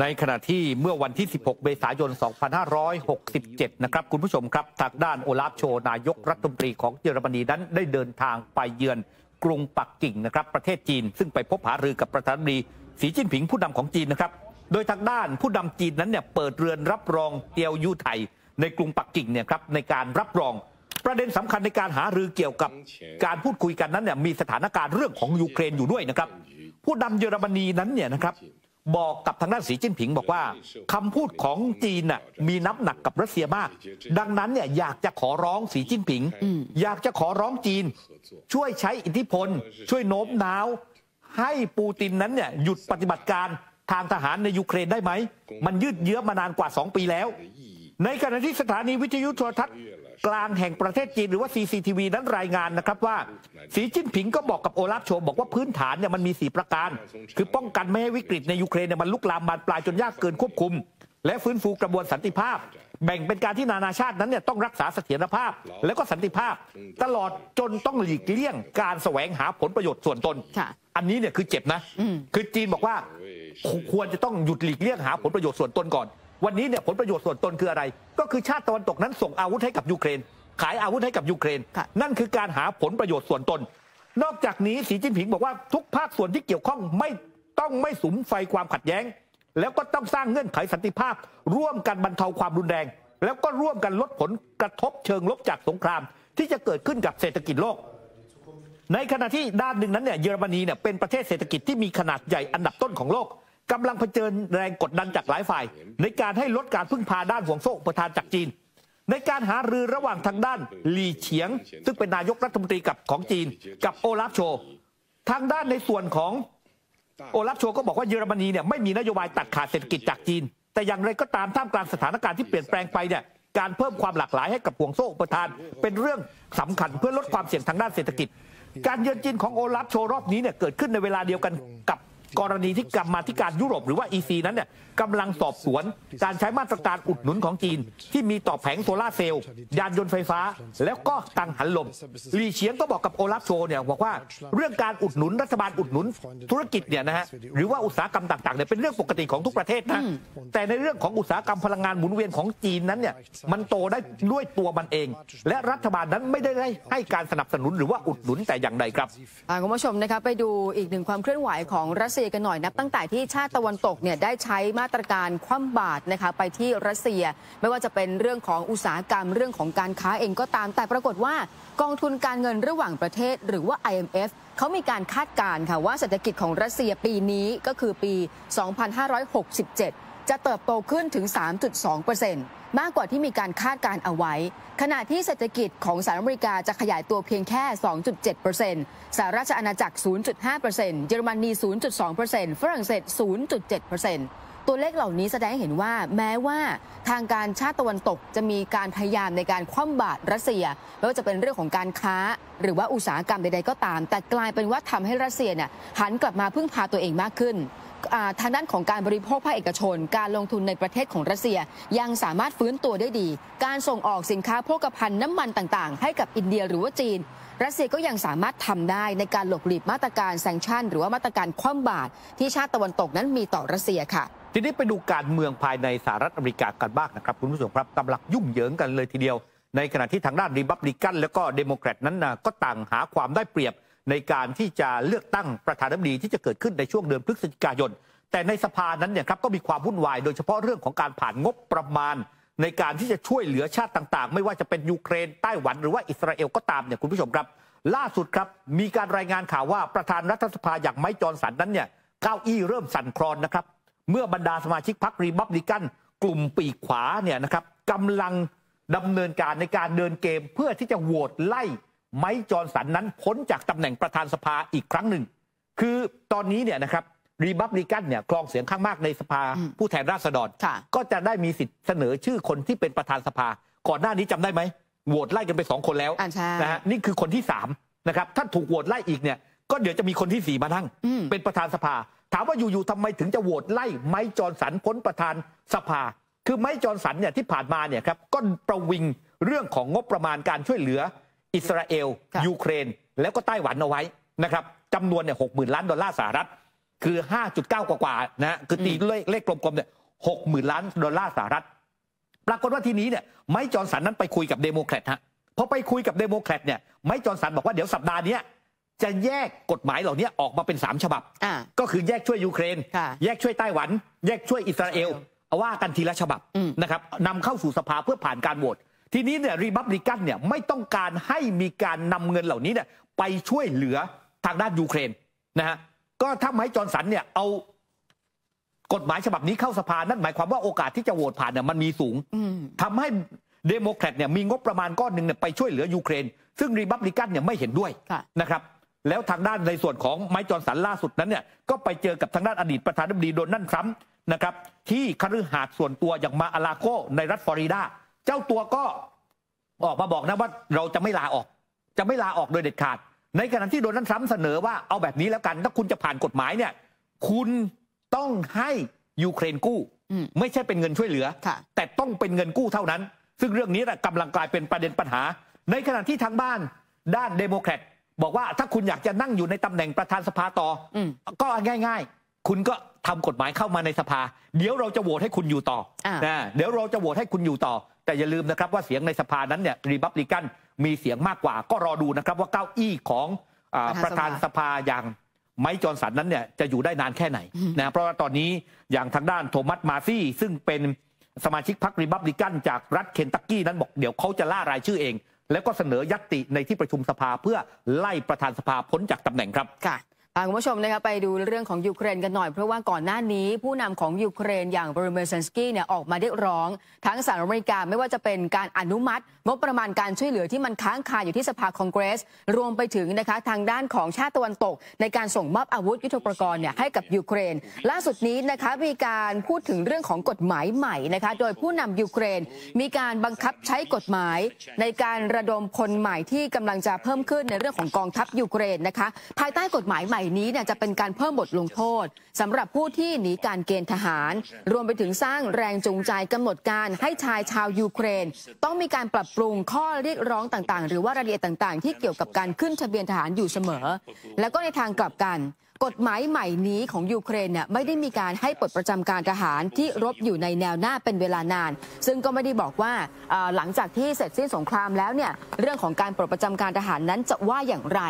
ในขณะที่เมื่อวันที่ 16 เมษายน 2567 นะครับคุณผู้ชมครับทางด้านโอลาฟโชนายกรัฐมนตรีของเยอรมนีนั้นได้เดินทางไปเยือนกรุงปักกิ่งนะครับประเทศจีนซึ่งไปพบหารือกับประธานาธิบดีสีจิ้นผิงผู้นำของจีนนะครับโดยทางด้านผู้นำจีนนั้นเนี่ยเปิดเรือนรับรองเตียวยู่ไทในกรุงปักกิ่งเนี่ยครับในการรับรองประเด็นสำคัญในการหารือเกี่ยวกับการพูดคุยกันนั้นเนี่ยมีสถานการณ์เรื่องของยูเครนอยู่ด้วยนะครับผู้นำเยอรมนีนั้นเนี่ยนะครับบอกกับทางด้านสีจิ้นผิงบอกว่าคำพูดของจีนน่ะมีน้ำหนักกับรัสเซียมากดังนั้นเนี่ยอยากจะขอร้องสีจิ้นผิงอยากจะขอร้องจีนช่วยใช้อิทธิพลช่วยโน้มน้าวให้ปูตินนั้นเนี่ยหยุดปฏิบัติการทางทหารในยูเครนได้ไหมมันยืดเยื้อมานานกว่า2 ปีแล้วในขณะที่สถานีวิทยุโทรทัศน์กลางแห่งประเทศจีนหรือว่า CCTV นั้นรายงานนะครับว่าสีจิ้นผิงก็บอกกับโอลาฟโชบอกว่าพื้นฐานเนี่ยมันมี4 ประการคือป้องกันไม่ให้วิกฤตในยูเครนเนี่ยมันลุกลามบานปลายจนยากเกินควบคุมและฟื้นฟูกระบวนสันติภาพแบ่งเป็นการที่นานาชาตินั้นเนี่ยต้องรักษาเสถียรภาพและก็สันติภาพตลอดจนต้องหลีกเลี่ยงการแสวงหาผลประโยชน์ส่วนตนอันนี้เนี่ยคือเจ็บนะคือจีนบอกว่าควรจะต้องหยุดหลีกเลี่ยงหาผลประโยชน์ส่วนตนก่อนวันนี้เนี่ยผลประโยชน์ส่วนตนคืออะไรก็คือชาติตะวันตกนั้นส่งอาวุธให้กับยูเครนขายอาวุธให้กับยูเครนนั่นคือการหาผลประโยชน์ส่วนตนนอกจากนี้สีจิ้นผิงบอกว่าทุกภาคส่วนที่เกี่ยวข้องไม่สุมไฟความขัดแย้งแล้วก็ต้องสร้างเงื่อนไขสันติภาพร่วมกันบรรเทาความรุนแรงแล้วก็ร่วมกันลดผลกระทบเชิงลบจากสงครามที่จะเกิดขึ้นกับเศรษฐกิจโลกในขณะที่ด้านหนึ่งนั้นเนี่ยเยอรมนีเนี่ยเป็นประเทศเศรษฐกิจที่มีขนาดใหญ่อันดับต้นของโลกกำลังเผชิญแรงกดดันจากหลายฝ่ายในการให้ลดการพึ่งพาด้านห่วงโซ่อุปทานจากจีนในการหารือระหว่างทางด้านหลี่เฉียงซึ่งเป็นนายกรัฐมนตรีของจีนกับโอลาฟโชทางด้านในส่วนของโอลาฟโชก็บอกว่าเยอรมนีเนี่ยไม่มีนโยบายตัดขาดเศรษฐกิจจากจีนแต่อย่างไรก็ตามท่ามกลางสถานการณ์ที่เปลี่ยนแปลงไปเนี่ยการเพิ่มความหลากหลายให้กับห่วงโซ่อุปทานเป็นเรื่องสำคัญเพื่อลดความเสี่ยงทางด้านเศรษฐกิจการเยือนจีนของโอลาฟโชรอบนี้เนี่ยเกิดขึ้นในเวลาเดียวกันกับกรณีที่กรรมาธิการยุโรปหรือว่า EC นั้นเนี่ยกำลังสอบสวนการใช้มาตรการอุดหนุนของจีนที่มีต่อแผงโซลาร์เซลล์ยานยนต์ไฟฟ้าแล้วก็กังหันลมหลี่เฉียงก็บอกกับโอลาฟโชเนี่ยบอกว่าเรื่องการอุดหนุนรัฐบาลอุดหนุนธุรกิจเนี่ยนะฮะหรือว่าอุตสาหกรรมต่างๆเนี่ยเป็นเรื่องปกติของทุกประเทศนะแต่ในเรื่องของอุตสาหกรรมพลังงานหมุนเวียนของจีนนั้นเนี่ยมันโตได้ด้วยตัวมันเองและรัฐบาลนั้นไม่ได้ให้การสนับสนุนหรือว่าอุดหนุนแต่อย่างใดครับคุณผู้ชมนะคะไปดูอีกหนึ่งความเคลื่อนไหวของรัสเซียกันหน่อยนับตั้งแต่ที่ชาติตะวันตกเนี่ยได้ใช้มาตรการคว่ำบาตรนะคะไปที่รัสเซียไม่ว่าจะเป็นเรื่องของอุตสาหกรรมเรื่องของการค้าเองก็ตามแต่ปรากฏว่ากองทุนการเงินระหว่างประเทศหรือว่า IMF เขามีการคาดการณ์ค่ะว่าเศรษฐกิจของรัสเซียปีนี้ก็คือปี 2567 จะเติบโตขึ้นถึง 3.2%มากกว่าที่มีการคาดการณ์เอาไว้ขณะที่เศรษฐกิจของสหรัฐอเมริกาจะขยายตัวเพียงแค่ 2.7% สหราชอาณาจักร 0.5% เยอรมนี 0.2% ฝรั่งเศส 0.7%ตัวเลขเหล่านี้แสดงให้เห็นว่าแม้ว่าทางการชาติตะวันตกจะมีการพยายามในการคว่ำบาตรรัสเซียไม่ว่าจะเป็นเรื่องของการค้าหรือว่าอุตสาหกรรมใดๆก็ตามแต่กลายเป็นว่าทำให้รัสเซียเนี่ยหันกลับมาพึ่งพาตัวเองมากขึ้นทางด้านของการบริโภคภาคเอกชนการลงทุนในประเทศของรัสเซียยังสามารถฟื้นตัวได้ดีการส่งออกสินค้าโภคภัณฑ์น้ำมันต่างๆให้กับอินเดียหรือว่าจีนรัสเซียก็ยังสามารถทำได้ในการหลบหลีกมาตรการแซงชั่นหรือว่ามาตรการคว่ำบาตรที่ชาติตะวันตกนั้นมีต่อรัสเซียค่ะทีนี้ไปดูการเมืองภายในสหรัฐอเมริกากันบ้างนะครับคุณผู้ชมครับกำลังยุ่งเหยิงกันเลยทีเดียวในขณะที่ทางด้านรีพับลิกันแล้วก็เดโมแครตนั้นก็ต่างหาความได้เปรียบในการที่จะเลือกตั้งประธานาธิบดีที่จะเกิดขึ้นในช่วงเดือนพฤศจิกายนแต่ในสภานั้นเนี่ยครับก็มีความวุ่นวายโดยเฉพาะเรื่องของการผ่านงบประมาณในการที่จะช่วยเหลือชาติต่างๆไม่ว่าจะเป็นยูเครนไต้หวันหรือว่าอิสราเอลก็ตามเนี่ยคุณผู้ชมครับล่าสุดครับมีการรายงานข่าวว่าประธานรัฐสภาอย่างไมค์จอนสันนั้นเนี่ยเก้าอี้เริ่มสั่นคลอนนะครับเมื่อบรรดาสมาชิกพรรครีพับลิกันกลุ่มปีกขวาเนี่ยนะครับกำลังดำเนินการในการเดินเกมเพื่อที่จะโหวตไล่ไมค์จอนสันนั้นพ้นจากตำแหน่งประธานสภาอีกครั้งหนึ่งคือตอนนี้เนี่ยนะครับรีพับลิกันเนี่ยครองเสียงข้างมากในสภาผู้แทนราษฎรก็จะได้มีสิทธิ์เสนอชื่อคนที่เป็นประธานสภาก่อนหน้านี้จำได้ไหมโหวตไล่กันไป2 คนแล้วนะฮะนี่คือคนที่3นะครับถ้าถูกโหวตไล่อีกเนี่ยก็เดี๋ยวจะมีคนที่4มานั่งเป็นประธานสภาถามว่าอยู่ๆทำไมถึงจะโหวตไล่ไมค์จอนสันพ้นประธานสภาคือไมค์จอนสันเนี่ยที่ผ่านมาเนี่ยครับก็ประวิงเรื่องของงบประมาณการช่วยเหลืออิสราเอลยูเครนแล้วก็ไต้หวันเอาไว้นะครับจำนวนเนี่ย$60,000 ล้าน คือ 5.9 กว่านะคือตีเลขกลมๆเนี่ย60,000 ล้านดอลลาร์สหรัฐปรากฏว่าทีนี้เนี่ยไมค์ จอห์นสันนั้นไปคุยกับเดโมแครตฮะพอไปคุยกับเดโมแครตเนี่ยไมค์ จอห์นสันบอกว่าเดี๋ยวสัปดาห์นี้จะแยกกฎหมายเหล่านี้ออกมาเป็น3 ฉบับก็คือแยกช่วยยูเครนแยกช่วยไต้หวันแยกช่วยอิสราเอลว่ากันทีละฉบับนะครับนำเข้าสู่สภาเพื่อผ่านการโหวตทีนี้เนี่ยรีพับลิกันเนี่ยไม่ต้องการให้มีการนำเงินเหล่านี้เนี่ยไปช่วยเหลือทางด้านยูเครนนะฮะก็ถ้าไมค์ จอห์นสันเนี่ยเอากฎหมายฉบับนี้เข้าสภานั่นหมายความว่าโอกาสที่จะโหวตผ่านเนี่ยมันมีสูงทำให้เดโมแครตเนี่ยมีงบประมาณก้อนหนึ่งเนี่ยไปช่วยเหลือยูเครนซึ่งรีพับลิกันเนี่ยไม่เห็นด้วยนะครับแล้วทางด้านในส่วนของไมค์ จอห์นสันล่าสุดนั้นเนี่ยก็ไปเจอกับทางด้านอดีตประธานาธิบดีโดนัลด์ทรัมป์นะครับที่คฤหาสน์ส่วนตัวอย่างมาอาลาโกในรัฐฟลอริดาเจ้าตัวก็ออกมาบอกนะว่าเราจะไม่ลาออกโดยเด็ดขาดในขณะที่โดนัลด์ทรัมป์เสนอว่าเอาแบบนี้แล้วกันถ้าคุณจะผ่านกฎหมายเนี่ยคุณต้องให้ยูเครนกู้ไม่ใช่เป็นเงินช่วยเหลือแต่ต้องเป็นเงินกู้เท่านั้นซึ่งเรื่องนี้กำลังกลายเป็นประเด็นปัญหาในขณะที่ทางบ้านด้านเดโมแครตบอกว่าถ้าคุณอยากจะนั่งอยู่ในตำแหน่งประธานสภาต่อก็ง่ายๆคุณก็ทำกฎหมายเข้ามาในสภาเดี๋ยวเราจะโหวตให้คุณอยู่ต่อเดี๋ยวเราจะโหวตให้คุณอยู่ต่อแต่อย่าลืมนะครับว่าเสียงในสภานั้นเนี่ยรีพับลิกันมีเสียงมากกว่าก็รอดูนะครับว่าเก้าอี้ของประธานสภาอย่างไมค์ จอห์นสันนั้นเนี่ยจะอยู่ได้นานแค่ไหนนะเพราะว่าตอนนี้อย่างทางด้านโทมัสมาซี่ซึ่งเป็นสมาชิกพรรครีพับลิกันจากรัฐเคนตักกี้นั้นบอกเดี๋ยวเขาจะล่ารายชื่อเองแล้วก็เสนอญัตติในที่ประชุมสภาเพื่อไล่ประธานสภาพ้นจากตำแหน่งครับค่ะคุณผู้ชมนะคะไปดูเรื่องของยูเครนกันหน่อยเพราะว่าก่อนหน้านี้ผู้นำของยูเครนอย่างโวโลดิเมียร์ เซเลนสกี้เนี่ยออกมาเรียกร้องทั้งสหรัฐอเมริกาไม่ว่าจะเป็นการอนุมัติงบประมาณการช่วยเหลือที่มันค้างคาอยู่ที่สภาคองเกรสรวมไปถึงนะคะทางด้านของชาติตะวันตกในการส่งมอบอาวุธยุทโธปกรณ์เนี่ยให้กับยูเครนล่าสุดนี้นะคะมีการพูดถึงเรื่องของกฎหมายใหม่นะคะโดยผู้นำยูเครนมีการบังคับใช้กฎหมายในการระดมพลใหม่ที่กำลังจะเพิ่มขึ้นในเรื่องของกองทัพยูเครนนะคะภายใต้กฎหมายใหม่นี้เนี่ยจะเป็นการเพิ่มบทลงโทษสำหรับผู้ที่หนีการเกณฑ์ทหารรวมไปถึงสร้างแรงจูงใจกำหนดการให้ชายชาวยูเครนต้องมีการปรับปรุงข้อเรียกร้องต่างๆหรือว่ารายละเอียดต่างๆที่เกี่ยวกับการขึ้นทะเบียนทหารอยู่เสมอแล้วก็ในทางกลับกันกฎหมายใหม่นี้ของยูเครนเนี่ยไม่ได้มีการให้ปลดประจำการทหารที่รบอยู่ในแนวหน้าเป็นเวลานานซึ่งก็ไม่ได้บอกว่าหลังจากที่เสร็จสิ้นสงครามแล้วเนี่ยเรื่องของการปลดประจำการทหารนั้นจะว่าอย่างไร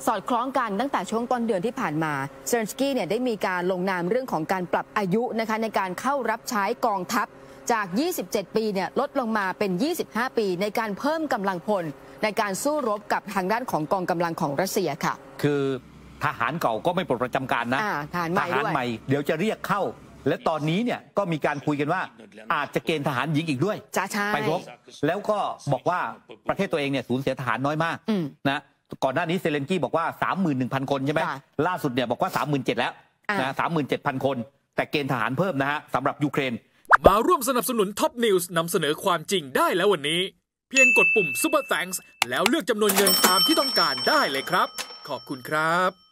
สอดคล้องกันตั้งแต่ช่วงต้นเดือนที่ผ่านมาเซเลนสกี้เนี่ยได้มีการลงนามเรื่องของการปรับอายุนะคะในการเข้ารับใช้กองทัพจาก 27 ปีเนี่ยลดลงมาเป็น 25 ปีในการเพิ่มกำลังพลในการสู้รบกับทางด้านของกองกำลังของรัสเซียค่ะคือทหารเก่าก็ไม่ปลดประจำการนะทหารใหม่เดี๋ยวจะเรียกเข้าและตอนนี้เนี่ยก็มีการคุยกันว่าอาจจะเกณฑ์ทหารหญิงอีกด้วยไปรบแล้วก็บอกว่าประเทศตัวเองเนี่ยสูญเสียทหารน้อยมากนะก่อนหน้านี้เซเลนสกี้บอกว่า 31,000 คนใช่ไหมล่าสุดเนี่ยบอกว่า 37,000 แล้วนะ 37,000 คนแต่เกณฑ์ทหารเพิ่มนะฮะสำหรับยูเครนมาร่วมสนับสนุนท็อปนิวส์นำเสนอความจริงได้แล้ววันนี้เพียงกดปุ่ม Super Thanks แล้วเลือกจำนวนเงินตามที่ต้องการได้เลยครับขอบคุณครับ